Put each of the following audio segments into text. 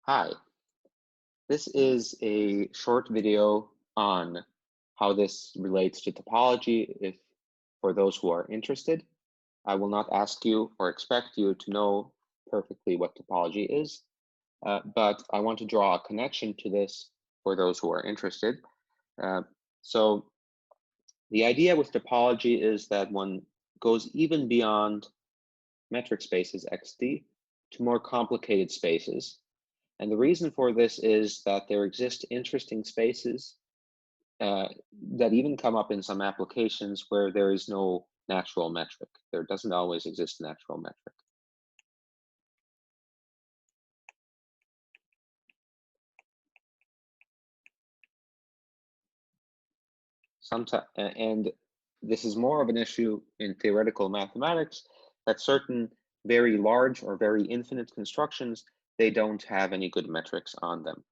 Hi, this is a short video on how this relates to topology. If for those who are interested, I will not ask you or expect you to know perfectly what topology is, but I want to draw a connection to this for those who are interested. So the idea with topology is that one goes even beyond metric spaces XD to more complicated spaces. And the reason for this is that there exist interesting spaces that even come up in some applications where there is no natural metric. There doesn't always exist a natural metric. And this is more of an issue in theoretical mathematics, that certain very large or very infinite constructions, they don't have any good metrics on them.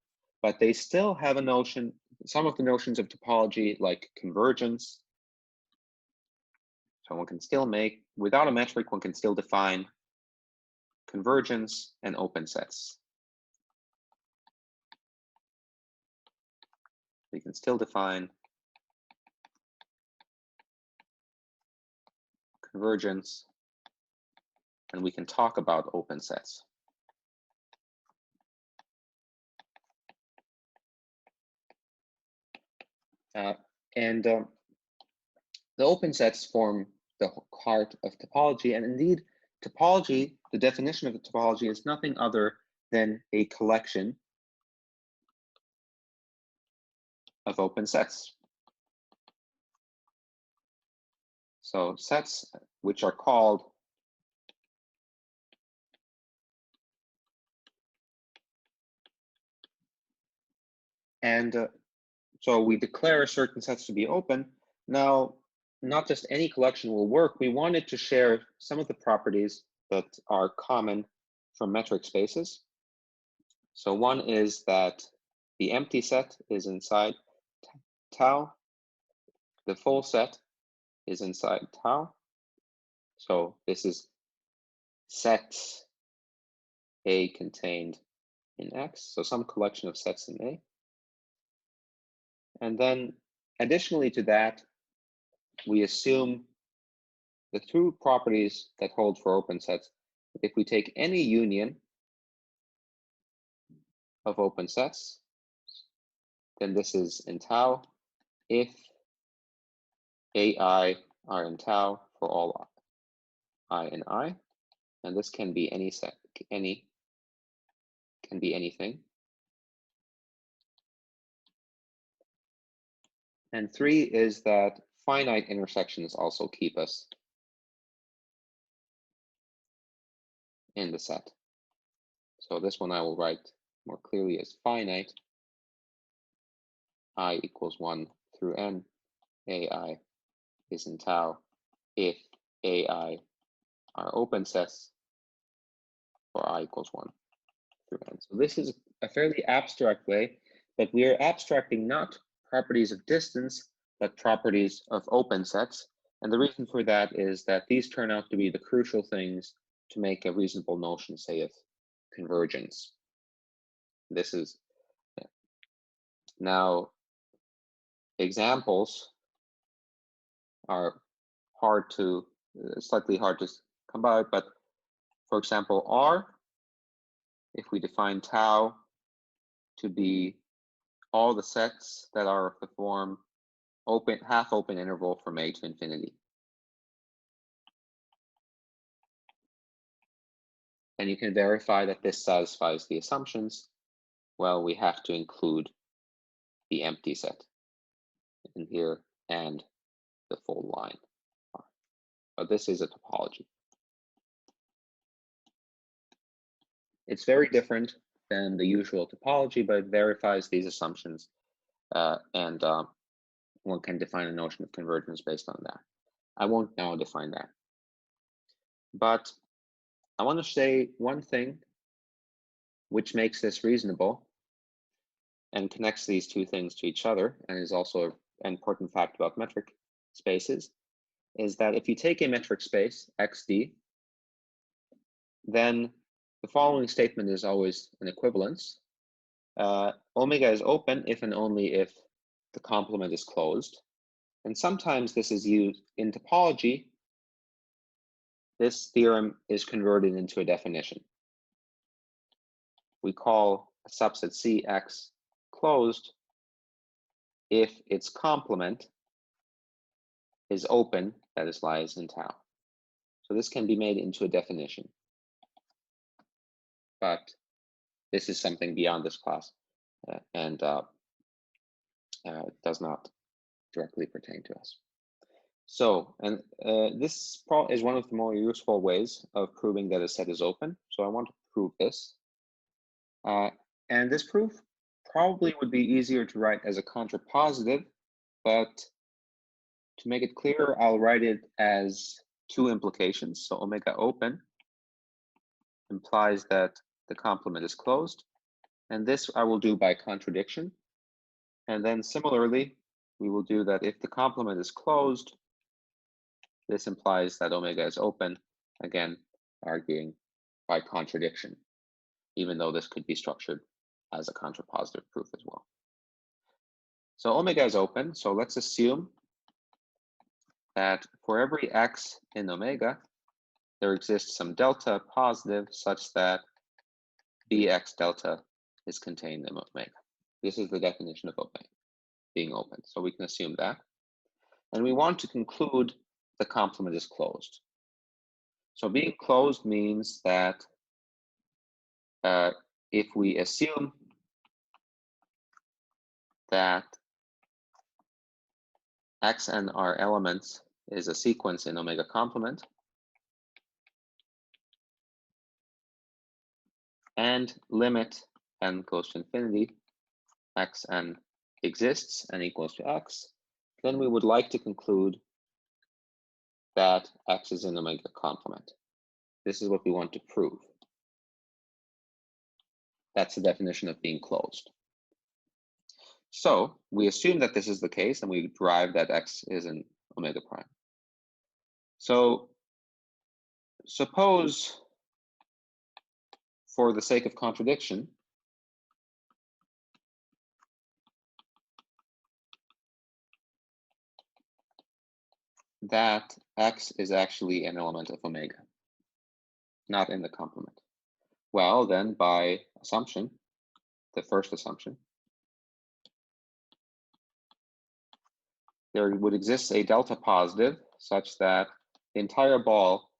But they still have a notion, some of the notions of topology, like convergence. So one can still make, without a metric, one can still define convergence and open sets. We can still define convergence, and we can talk about open sets. The open sets form the heart of topology, and indeed, topology, the definition of a topology is nothing other than a collection of open sets. So sets which are called so we declare certain sets to be open. Now, not just any collection will work. We wanted to share some of the properties that are common from metric spaces. So one is that the empty set is inside tau. The full set is inside tau. So this is set A contained in X. So some collection of sets in A. And then additionally to that, we assume the two properties that hold for open sets. If we take any union of open sets, then this is in tau if AI are in tau for all I and I. And this can be any set, can be anything. And 3 is that finite intersections also keep us in the set. So this one I will write more clearly as finite. I equals 1 through n. AI is in tau if AI are open sets for I equals 1 through n. So this is a fairly abstract way, but we are abstracting not properties of distance, but properties of open sets. And the reason for that is that these turn out to be the crucial things to make a reasonable notion, say, of convergence. This is now examples are slightly hard to come by, but for example, R, if we define tau to be all the sets that are of the form open, half open interval from A to infinity. And you can verify that this satisfies the assumptions. Well, we have to include the empty set in here and the full line. But this is a topology. It's very different than the usual topology, but it verifies these assumptions, and one can define a notion of convergence based on that. I won't now define that. But I want to say one thing which makes this reasonable and connects these two things to each other, and is also an important fact about metric spaces, is that if you take a metric space, XD, then the following statement is always an equivalence. omega is open if and only if the complement is closed. And sometimes this is used in topology. This theorem is converted into a definition. We call a subset Cx closed if its complement is open, that is, lies in tau. So this can be made into a definition. But this is something beyond this class and does not directly pertain to us. So, and this is one of the more useful ways of proving that a set is open. So I want to prove this. And this proof probably would be easier to write as a contrapositive, but to make it clearer, I'll write it as two implications. So omega open implies that the complement is closed. And this I will do by contradiction. And then similarly, we will do that if the complement is closed, this implies that omega is open, again, arguing by contradiction, even though this could be structured as a contrapositive proof as well. So omega is open, so let's assume that for every x in omega, there exists some delta positive such that bx delta is contained in omega. This is the definition of omega, being open. So we can assume that. And we want to conclude the complement is closed. So being closed means that if we assume that xn are elements is a sequence in omega complement, and limit n goes to infinity, xn exists and equals to x, then we would like to conclude that x is in omega complement. This is what we want to prove. That's the definition of being closed. So we assume that this is the case, and we derive that x is in omega prime. So suppose, for the sake of contradiction, that x is actually an element of omega, not in the complement. Well, then by assumption, the first assumption, there would exist a delta positive such that the entire ball,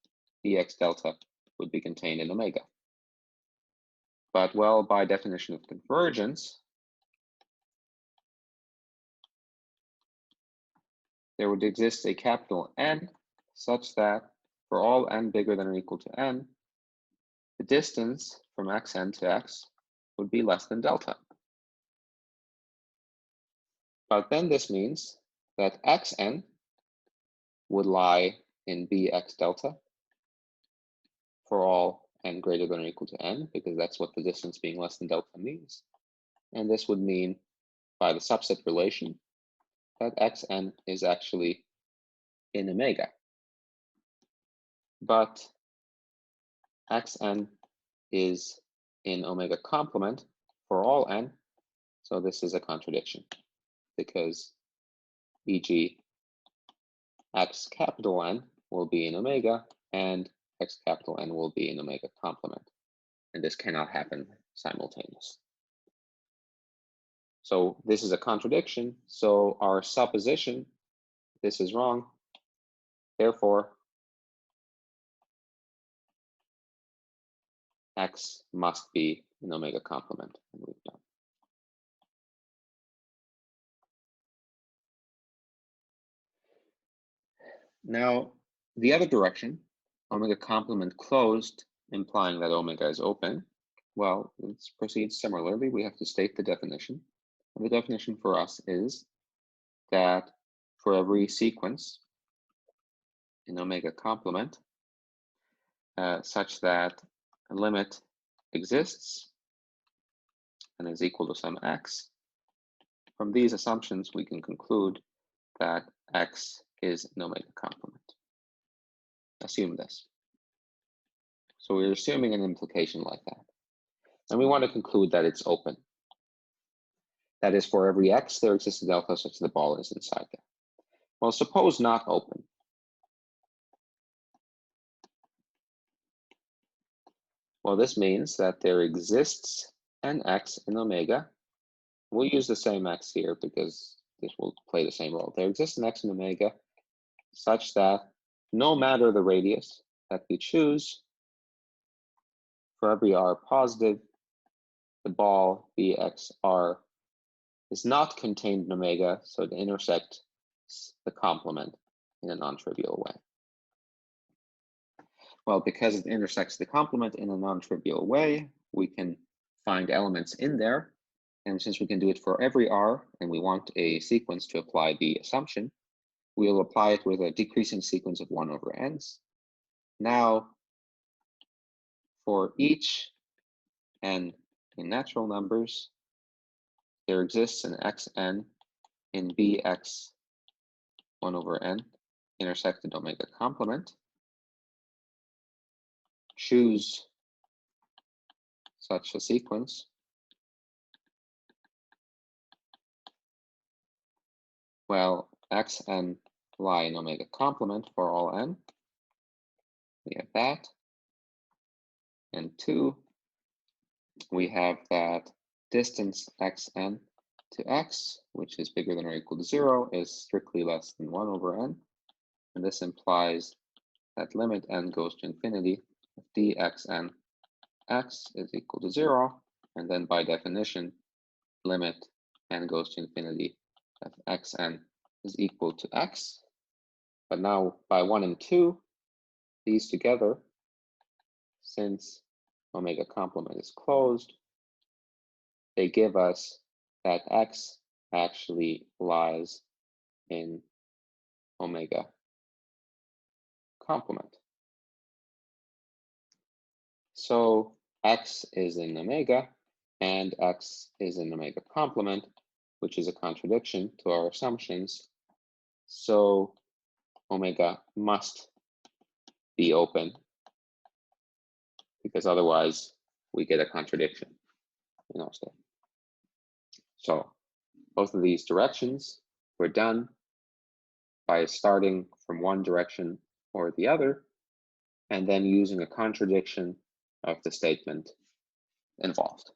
bx delta, would be contained in omega. But, well, by definition of convergence, there would exist a capital N such that for all n bigger than or equal to n, the distance from xn to x would be less than delta. But then this means that xn would lie in bx delta for all n greater than or equal to n, because that's what the distance being less than delta means. And this would mean, by the subset relation, that xn is actually in omega. But xn is in omega complement for all n, so this is a contradiction, because e.g. x capital N will be in omega and x capital N will be in omega complement, and this cannot happen simultaneously. So this is a contradiction, so our supposition, this is wrong, therefore x must be an omega complement, and we've done. Now, the other direction, omega complement closed, implying that omega is open, well, let's proceed similarly. We have to state the definition. And the definition for us is that for every sequence in omega complement, such that a limit exists and is equal to some x, from these assumptions, we can conclude that x is an omega complement. Assume this. So we're assuming an implication like that. And we want to conclude that it's open. That is, for every x, there exists a delta such that the ball is inside there. Well, suppose not open. Well, this means that there exists an x in omega. We'll use the same x here because this will play the same role. There exists an x in omega such that no matter the radius that we choose, for every r positive, the ball bxr is not contained in omega, so it intersects the complement in a non-trivial way. Well, because it intersects the complement in a non-trivial way, we can find elements in there. And since we can do it for every r, and we want a sequence to apply the assumption, we'll apply it with a decreasing sequence of 1 over n's. Now, for each n in natural numbers, there exists an xn in bx 1 over n intersected omega complement. Choose such a sequence. Well, xn lie in omega complement for all n. We have that. And 2, we have that distance xn to x, which is bigger than or equal to 0, is strictly less than 1 over n. And this implies that limit n goes to infinity if dxn x is equal to 0. And then by definition, limit n goes to infinity if xn is equal to x. But now by 1 and 2, these together, since omega complement is closed, they give us that x actually lies in omega complement. So x is in omega and x is in omega complement, which is a contradiction to our assumptions. So omega must be open, because otherwise we get a contradiction in our statement. So both of these directions were done by starting from one direction or the other, and then using a contradiction of the statement involved.